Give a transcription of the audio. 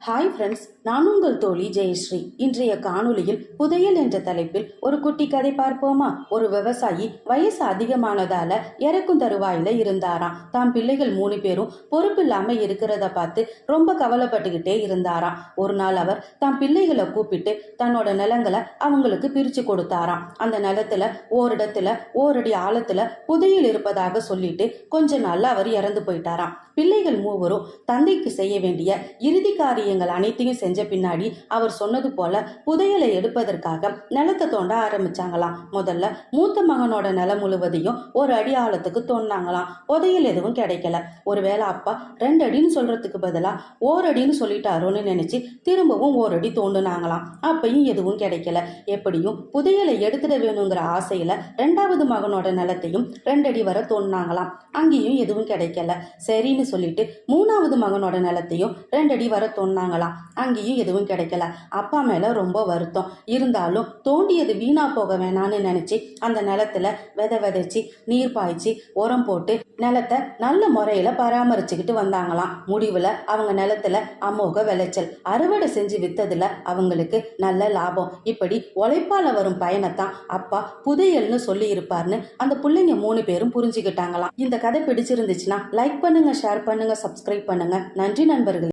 Hi friends, நான் உங்கள் தோழி ஜெயஸ்ரீ. இன்றைய காணொளியில் புதையல் என்ற தலைப்பில் ஒரு குட்டி கதை பார்ப்போமா? ஒரு விவசாயி வயசு அதிகமானதால இறக்கும் தருவாயில இருந்தாராம். தாம் பிள்ளைகள் 3 பேரும் பொறுப்பு இல்லாம இருக்கிறத பார்த்து ரொம்ப கவலைப்பட்டுக்கிட்டே இருந்தாராம். ஒரு நாள் அவர் தாம் பிள்ளைகளை கூப்பிட்டு தன்னோட நிலங்களை அவங்களுக்கு பிரிச்சு கொடுத்தாராம். அந்த நிலத்துல ஓரிடத்துல ஓரடி ஆழத்துல புதையல் இருப்பதாக சொல்லிட்டு கொஞ்ச நாள்ல அவர் இறந்து போயிட்டாராம். பிள்ளைகள் 3வரும் தந்தைக்கு செய்ய வேண்டிய இறுதி காரியங்கள் அனைத்தையும் செஞ்ச பின்னாடி அவர் சொன்னது போல புதையலை எடுப்பதற்காக நிலத்தை தோண்ட ஆரம்பிச்சாங்களாம். முதல்ல மூத்த மகனோட நிலம் முழுவதையும் ஒரு அடி ஆழத்துக்கு தோண்டினாங்களாம். புதையல் எதுவும் கிடைக்கல. ஒருவேளை அப்பா 2 அடின்னு சொல்றதுக்கு பதிலா ஓரடின்னு சொல்லிட்டாரோன்னு நினைச்சு திரும்பவும் ஓரடி தோண்டுனாங்களாம். அப்பையும் எதுவும் கிடைக்கல. எப்படியும் புதையலை எடுத்துட வேணுங்கிற ஆசையில 2வது மகனோட நிலத்தையும் 2 அடி வரை தோண்டினாங்களாம். அங்கேயும் எதுவும் கிடைக்கல. சரின்னு சொல்லிட்டு 3வது மகனோட நிலத்தையும் 2 அடி வரை தோண்டினாங்களாம். அங்கேயும் எதுவும் கிடைக்கல. அப்பா மேல ரொம்ப வருத்தம். இருந்தாலும் தோண்டியது வீணா போக வேணான்னு நினைச்சு அந்த நிலத்துல விதைச்சு நீர் பாய்ச்சி உரம் போட்டு நிலத்தை நல்ல முறையில பராமரிச்சுக்கிட்டு வந்தாங்களாம். முடிவுல அவங்க நிலத்துல அமோக விளைச்சல். அறுவடை செஞ்சு வித்ததுல அவங்களுக்கு நல்ல லாபம். இப்படி உழைப்பால வரும் பயனைத்தான் அப்பா புதையல்னு சொல்லி இருப்பார்னு அந்த பிள்ளைங்க 3 பேரும் புரிஞ்சுக்கிட்டாங்களாம். இந்த கதை பிடிச்சிருந்துச்சுன்னா லைக் பண்ணுங்க, ஷேர் பண்ணுங்க, சப்ஸ்கிரைப் பண்ணுங்க. நன்றி நண்பர்களே.